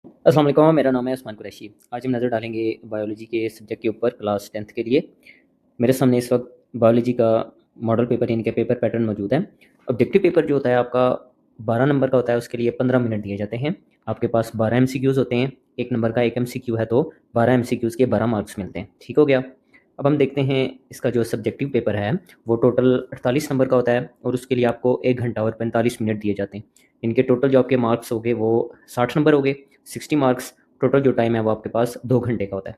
अस्सलाम वालेकुम, मेरा नाम है उस्मान कुरैशी। आज हम नज़र डालेंगे बायोलॉजी के सब्जेक्ट के ऊपर क्लास 10th के लिए। मेरे सामने इस वक्त बायोलॉजी का मॉडल पेपर यानी कि पेपर पैटर्न मौजूद है। ऑब्जेक्टिव पेपर जो होता है आपका 12 नंबर का होता है, उसके लिए 15 मिनट दिए जाते हैं। आपके पास 12 एमसीक्यूज़ होते हैं। 1 नंबर का 1 एमसीक्यू है, तो 12 एमसीक्यूज़ के 12 मार्क्स मिलते हैं। ठीक हो गया। अब हम देखते हैं इसका जो सब्जेक्टिव पेपर है वो टोटल 48 नंबर का होता है और उसके लिए आपको 1 घंटा और 45 मिनट दिए जाते हैं। इनके टोटल जो आपके मार्क्स हो गए वो 60 नंबर हो गए, 60 मार्क्स। टोटल जो टाइम है वो आपके पास 2 घंटे का होता है।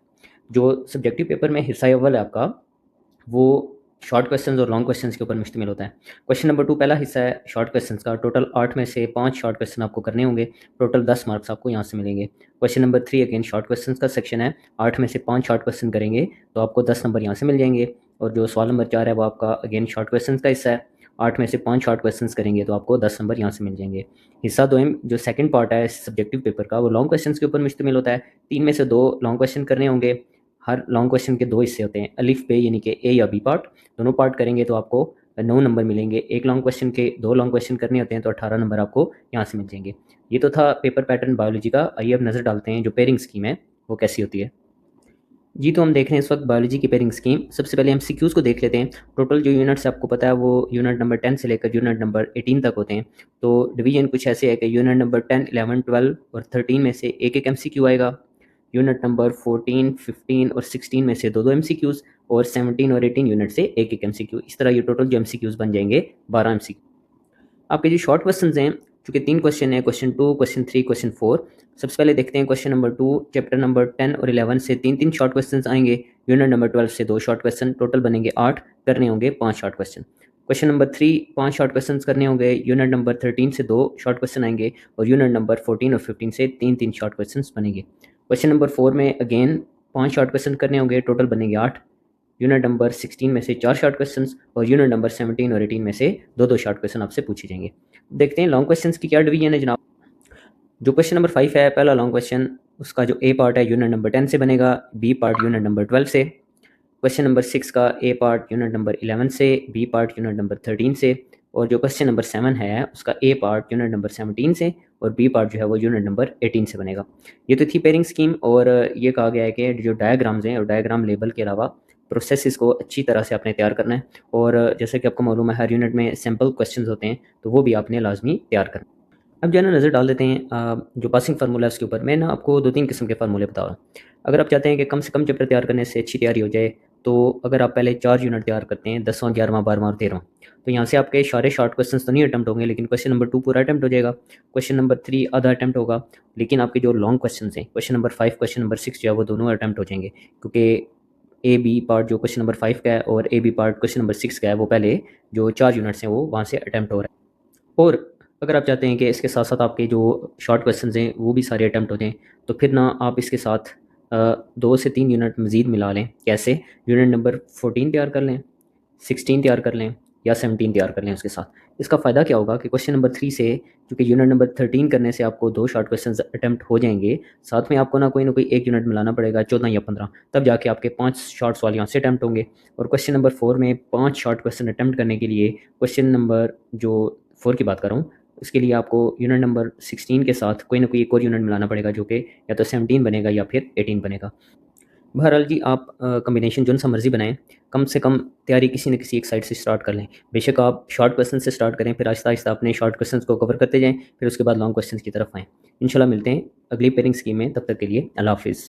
जो सब्जेक्टिव पेपर में हिस्सा अव्वल है आपका, वो शॉर्ट क्वेश्चंस और लॉन्ग क्वेश्चंस के ऊपर मुश्तमिल होता है। क्वेश्चन नंबर 2 पहला हिस्सा है शॉर्ट क्वेश्चंस का। टोटल 8 में से 5 शॉर्ट क्वेश्चन आपको करने होंगे। टोटल 10 मार्क्स आपको यहाँ से मिलेंगे। Question number 3 again short questions का सेक्शन है। 8 में से 5 शॉर्ट क्वेश्चन करेंगे तो आपको 10 नंबर यहाँ से मिल जाएंगे। और जो सवाल नंबर 4 है वो आपका अगेन शॉर्ट क्वेश्चंस का हिस्सा है। 8 में से 5 शॉर्ट क्वेश्चंस करेंगे तो आपको 10 नंबर यहाँ से मिल जाएंगे। हिस्सा 2 जो सेकंड पार्ट है सब्जेक्टिव पेपर का, वो लॉन्ग क्वेश्चंस के ऊपर मुश्तमिल होता है। 3 में से 2 लॉन्ग क्वेश्चन करने होंगे। हर लॉन्ग क्वेश्चन के 2 हिस्से होते हैं, अलिफ बे यानी कि ए या बी पार्ट। दोनों पार्ट करेंगे तो आपको 9 नंबर मिलेंगे। एक लॉन्ग क्वेश्चन के 2 लॉन्ग क्वेश्चन करने होते हैं तो 18 नंबर आपको यहाँ से मिल जाएंगे। ये तो था पेपर पैटर्न बायोलॉजी का। आइए अब नज़र डालते हैं जो पेयरिंग स्कीम है वो कैसी होती है। जी, तो हम देख रहे हैं इस वक्त बायोलॉजी की पेयरिंग स्कीम। सबसे पहले हम सीक्यूज़ को देख लेते हैं। टोटल जो यूनिट्स आपको पता है वो यूनिट नंबर 10 से लेकर यूनिट नंबर 18 तक होते हैं। तो डिवीजन कुछ ऐसे है कि यूनिट नंबर 10, 11, 12 और 13 में से एक एक एमसीक्यू आएगा। यूनिट नंबर 14, 15 और 16 में से दो दो एमसीक्यूज़, और 17 और 18 यूनिट से एक एक एमसीक्यू। इस तरह ये टोटल जो एमसीक्यूज़ बन जाएंगे 12 एमसीक्यू। आपके जो शॉर्ट क्वेश्चन हैं, चूँकि 3 क्वेश्चन हैं, क्वेश्चन 2, क्वेश्चन 3, क्वेश्चन 4। सबसे पहले देखते हैं क्वेश्चन नंबर 2, चैप्टर नंबर 10 और 11 से 3-3 शॉर्ट क्वेश्चंस आएंगे। यूनिट नंबर 12 से 2 शॉर्ट क्वेश्चन, टोटल बनेंगे 8। करने होंगे 5 short question. Question number 3 5 short question करने होंगे। यूनिट नंबर 13 से 2 शॉर्ट क्वेश्चन आएंगे और यूनिट नंबर 14 और 15 से 3-3 शॉर्ट क्वेश्चन बनेंगे। क्वेश्चन नंबर 4 में अगेन 5 शॉर्ट क्वेश्चन करने होंगे, टोटल बनेंगे 8। यूनिट नंबर 16 में से 4 शॉर्ट क्वेश्चंस और यूनिट नंबर 17 और 18 में से दो दो शॉर्ट क्वेश्चन आपसे पूछे जाएंगे। देखते हैं लॉन्ग क्वेश्चंस की क्या डिवीजन है जनाब। जो क्वेश्चन नंबर 5 है पहला लॉन्ग क्वेश्चन, उसका जो ए पार्ट है यूनिट नंबर 10 से बनेगा, बी पार्ट यूनिट नंबर 12 से। क्वेश्चन नंबर 6 का ए पार्ट यूनिट नंबर 11 से, बी पार्ट यूनिट नंबर 13 से। और जो क्वेश्चन नंबर 7 है उसका ए पार्ट यूनिट नंबर 17 से और बी पार्ट जो है वो यूनिट नंबर 18 से बनेगा। ये तो थी पेयरिंग स्कीम। और ये कहा गया है कि जो डायग्राम्स हैं और डायग्राम लेबल के अलावा प्रोसेस को अच्छी तरह से आपने तैयार करना है। और जैसे कि आपको मालूम है हर यूनिट में सैम्पल क्वेश्चन होते हैं, तो वो भी आपने लाजमी तैयार करना है। अब जो है ना नज़र डाल देते हैं जो पासिंग फार्मूला है उसके ऊपर। मैं ना आपको 2-3 किस्म के फार्मूले बता रहा हूँ। अगर आप चाहते हैं कि कम से कम चैप्टर तैयार करने से अच्छी तैयारी हो जाए, तो अगर आप पहले 4 यूनिट तैयार करते हैं, 10वां, 11वां, 12वां और 13वां, तो यहाँ से आपके सारे शॉर्ट क्वेश्चन तो नहीं अटैम्प्ट होंगे, लेकिन क्वेश्चन नंबर 2 पूरा अटैम्प्ट हो जाएगा। क्वेश्चन नंबर 3 आधा अटैम्प्ट होगा। लेकिन आपके जो लॉन्ग क्वेश्चन हैं, क्वेश्चन नंबर 5, क्वेश्चन नंबर 6 जो है वो दोनों अटैम्प्ट हो जाएंगे, क्योंकि ए बी पार्ट जो क्वेश्चन नंबर 5 का है और A B part question number 6 का है, वो पहले जो 4 यूनिट्स हैं वो वहाँ से अटैम्प्ट हो रहा है। और अगर आप चाहते हैं कि इसके साथ साथ आपके जो शॉर्ट क्वेश्चंस हैं वो भी सारे अटैम्प्ट हो जाएँ, तो फिर ना आप इसके साथ 2 से 3 यूनिट मज़ीद मिला लें। कैसे? यूनिट नंबर 14 तैयार कर लें, 16 तैयार कर लें या 17 तैयार कर लें उसके साथ। इसका फ़ायदा क्या होगा कि क्वेश्चन नंबर 3 से, क्योंकि यूनिट नंबर 13 करने से आपको 2 शॉर्ट क्वेश्चंस अटैम्प्ट हो जाएंगे, साथ में आपको ना कोई एक यूनिट मिलाना पड़ेगा, 14 या 15, तब जाके आपके 5 शॉर्ट सवाल यहाँ से अटैम्प्ट होंगे। और क्वेश्चन नंबर 4 में 5 शॉर्ट क्वेश्चन अटैम्प्ट करने के लिए क्वेश्चन नंबर जो 4 की बात कर रहा हूँ, उसके लिए आपको यूनिट नंबर 16 के साथ कोई ना कोई एक और यूनिट मिलाना पड़ेगा, जो कि या तो 17 बनेगा या फिर 18 बनेगा। बहरहाल जी, आप कॉम्बिनेशन जो सा मर्ज़ी बनाएं, कम से कम तैयारी किसी न किसी एक साइड से स्टार्ट कर लें। बेशक आप शॉर्ट क्वेश्चन से स्टार्ट करें, फिर आहिस्ता आहिस्ता अपने शॉर्ट क्वेश्चन को कवर करते जाएँ, फिर उसके बाद लॉन्ग क्वेश्चन की तरफ आएँ। इंशाल्लाह मिलते हैं अगली पेयरिंग स्कीम में, तब तक के लिए अल्लाह हाफ़िज़।